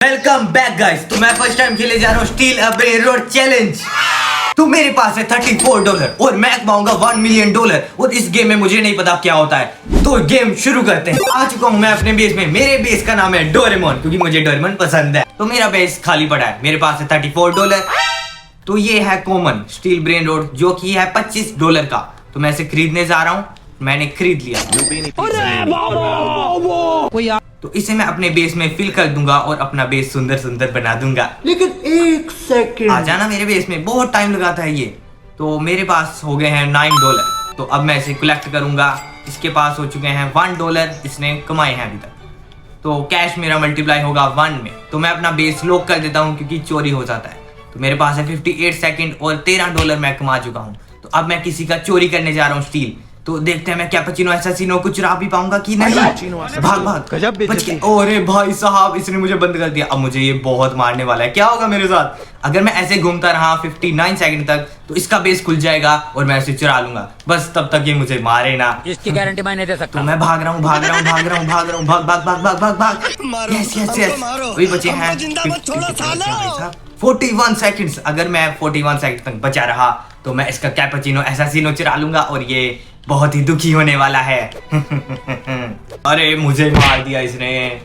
Welcome back guys. तो मैं first time खेले जा रहा हूँ steel a brain road challenge. तो मेरे पास है $34 और मैं कमाऊंगा $1 मिलियन और इस गेम में मुझे नहीं पता क्या होता है। तो गेम शुरू करते हैं। आ चुका हूँ मैं अपने बेस में। मेरे बेस का नाम है डोरेमोन क्योंकि मुझे डोरेमोन पसंद है। तो मेरा बेस खाली पड़ा है। मेरे पास है $34। तो ये है कॉमन स्टील ब्रेन रोड जो कि है $25 का। तो मैं इसे खरीदने जा रहा हूँ। मैंने खरीद लिया। तो इसे मैं अपने बेस में फिल कर दूंगा और अपना बेस सुंदर सुंदर बना दूंगा। लेकिन एक सेकंड आ जाना मेरे बेस में, बहुत टाइम लगाता है ये। तो मेरे पास हो गए हैं $9। तो अब मैं इसे कलेक्ट करूंगा। इसके पास हो चुके हैं $1 इसने कमाए हैं अभी तक। तो कैश मेरा मल्टीप्लाई होगा 1 में। तो मैं अपना बेस लॉक कर देता हूँ क्योंकि चोरी हो जाता है। तो मेरे पास है 58 सेकंड और $13 मैं कमा चुका हूँ। तो अब मैं किसी का चोरी करने जा रहा हूँ स्टील। तो देखते हैं मैं कैपेचिनो एसासिनो को चुरा भी पाऊंगा कि नहीं। भाग भाग बच के। अरे भाई साहब इसने मुझे बंद कर दिया। अब मुझे ये बहुत मारने वाला है। क्या होगा मेरे साथ अगर मैं ऐसे घूमता रहा 59 सेकंड तक? तो इसका बेस खुल जाएगा और मैं इसे चुरा लूंगा। बस तब तक ये मुझे मारे ना। इसकी गारंटी मैं नहीं दे सकता। तो मैं भाग रहा हूँ भाग रहा हूँ भाग रहा हूँ भाग रहा हूँ भाग भाग भाग भाग भाग भाग। यस यस यस वही बचे हैं 41 सेकंड्स। अगर मैं 41 सेकंड तक बचा रहा तो मैं इसका कैपेचिनो एसासिनो चुरा लूंगा और ये बहुत ही दुखी होने वाला है। अरे मुझे मार दिया इसने।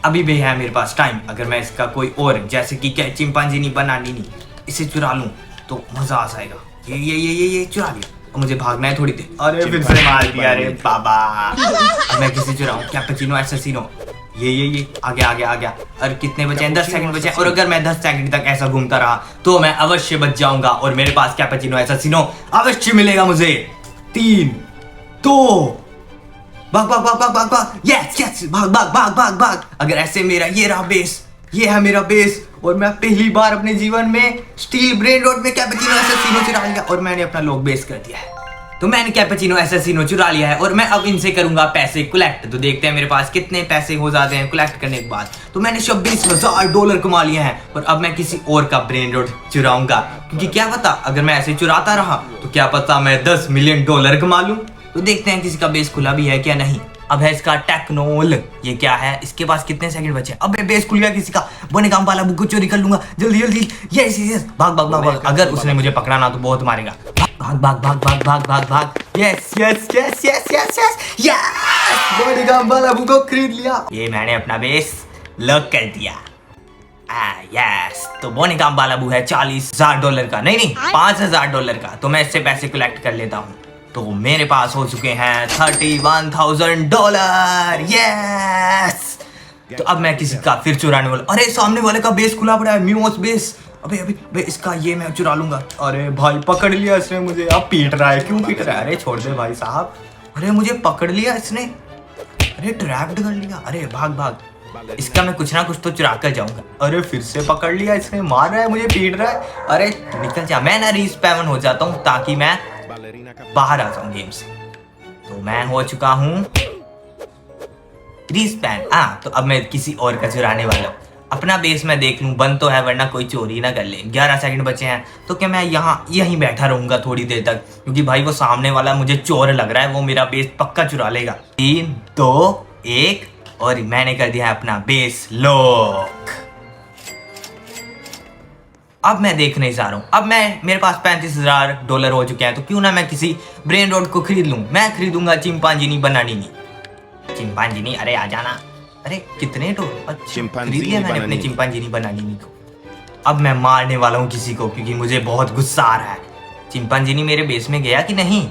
अभी भी है मेरे पास टाइम। अगर मैं इसका कोई और जैसे कि चिंपांजी बनानी नहीं इसे चुरा लूं तो मजा आ जाएगा। ये चुरा लिया। अब मुझे भागना है थोड़ी देर। अरे फिर से मार दिया रे बाबा। अब मैं किसे चुराऊं? कैपेचिनो एसासिनो। ये आ गया। और कितने बचे हैं? 10 सेकंड बचे हैं। और अगर मैं 10 सेकंड तक ऐसा घूमता रहा तो मैं अवश्य बच जाऊंगा और मेरे पास कैपेचिनो एसासिनो अवश्य मिलेगा मुझे। 3 2 भाग यस भाग। अगर ऐसे मेरा ये रहा बेस, ये है मेरा बेस और मैं पहली बार अपने जीवन में स्टील ब्रेन रोड में कैपेचिनो एसासिनो चुरा लिया और मैंने अपना लॉक बेस कर दिया है। तो मैंने कैपेचिनो एसासिनो चुरा लिया है और मैं अब इनसे करूंगा पैसे कलेक्ट। तो देखते हैं मेरे पास कितने पैसे हो जाते हैं कलेक्ट करने के बाद। तो मैंने $26,000 कमा लिए हैं और अब मैं किसी और का ब्रेन रोड चुराऊंगा क्योंकि क्या पता अगर मैं ऐसे चुराता रहा तो क्या पता मैं $10 मिलियन कमा लूं। तो देखते हैं किसी का बेस खुला भी है क्या नहीं। अब है इसका टेक्नोल। ये क्या है? इसके पास कितने सेकंड बचे? अब बेस खुल गया किसी का। बोने काम वाला बुक को चोरी कर लूंगा जल्दी। यस भाग। अगर उसने मुझे पकड़ा ना तो बहुत मारेगा। भाग। यस बोने काम वाला बुक को खरीद लिया। ये मैंने अपना बेस लॉक कर दिया। यस तो बोने काम वाला बुक है $40,000 का। नहीं $5,000 का। तो मैं इससे पैसे कलेक्ट कर लेता हूँ। तो मेरे पास हो चुके हैं $31,000। यस तो अब मैं किसी का फिर चुराने वाला। अरे सामने वाले का बेस खुला पड़ा है, म्यूस बेस। अबे इसका ये मैं चुरा लूंगा। अरे भाई पकड़ लिया इसने मुझे। अब पीट रहा है। क्यों पीट रहा है? अरे छोड़ दे भाई साहब। अरे मुझे पकड़ लिया इसने। अरे ट्रैप्ड कर लिया। अरे भाग। इसका मैं कुछ ना कुछ तो चुरा कर जाऊंगा। अरे फिर से पकड़ लिया इसने। मार रहा है मुझे, पीट रहा है। अरे निकल जा। मैं ना रिस्पैवन हो जाता हूँ ताकि मैं बाहर आ जाऊं गेम से। तो मैं हो चुका हूं रिस्पैन। तो अब मैं किसी और का चुराने वाला हूं। अपना बेस मैं देख लूं बंद तो है वरना कोई चोरी ना कर ले। 11 सेकंड बचे हैं तो क्या मैं यहीं बैठा रहूंगा थोड़ी देर तक क्योंकि भाई वो सामने वाला मुझे चोर लग रहा है। वो मेरा बेस पक्का चुरा लेगा। 3 2 1 और मैंने कर दिया अपना बेस लॉक। अब मैं देखने जा रहा हूँ। अब मेरे पास $35,000 हो चुके हैं। तो क्यों ना मैं किसी ब्रेन रोड को खरीद लूं। मैं खरीदूंगा चिंपांजी बनानी। अरे आ जाना। अरे कितने खरीद लिया मैंने अपने चिंपांजी बनानी को। अब मैं मारने वाला हूँ किसी को क्योंकि मुझे बहुत गुस्सा आ रहा है। चिंपांजी मेरे बेस में गया कि नहीं?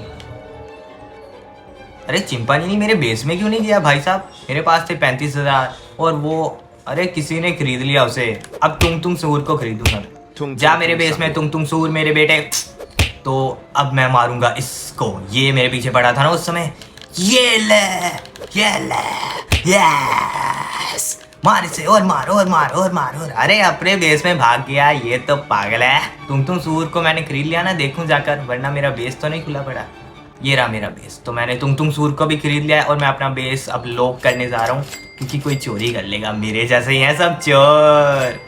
अरे चिंपांजी मेरे बेस में क्यों नहीं गया भाई साहब? मेरे पास थे 35,000 और वो अरे किसी ने खरीद लिया उसे। अब तुम सूर को खरीदूंगा। जा मेरे बेस में तुम सूर मेरे बेटे। तो अब मैं मारूंगा इसको। ये मेरे पीछे पड़ा था ना उस समय। ये ले यस मार इसे और मार। अरे अपने बेस में भाग गया। ये तो पागल है। तुम सूर को मैंने खरीद लिया ना। देखूं जाकर वरना मेरा बेस तो नहीं खुला पड़ा। ये रहा मेरा बेस। तो मैंने तुम सूर को भी खरीद लिया है और मैं अपना बेस अब लॉक करने जा रहा हूँ क्योंकि कोई चोरी कर लेगा। मेरे जैसे ही हैं सब चोर।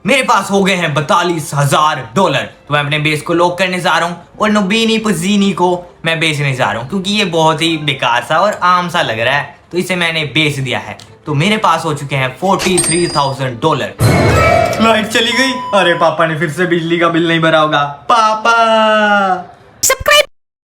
मेरे पास हो गए हैं $42,000। तो मैं अपने बेस को लॉक करने जा रहा हूँ और नोबिनी पजीनी को मैं बेचने जा रहा हूँ क्योंकि ये बहुत ही बेकार सा और आम सा लग रहा है। तो इसे मैंने बेच दिया है। तो मेरे पास हो चुके हैं $43,000। लाइट चली गई। अरे पापा ने फिर से बिजली का बिल नहीं भरा होगा। पापा सब्सक्राइब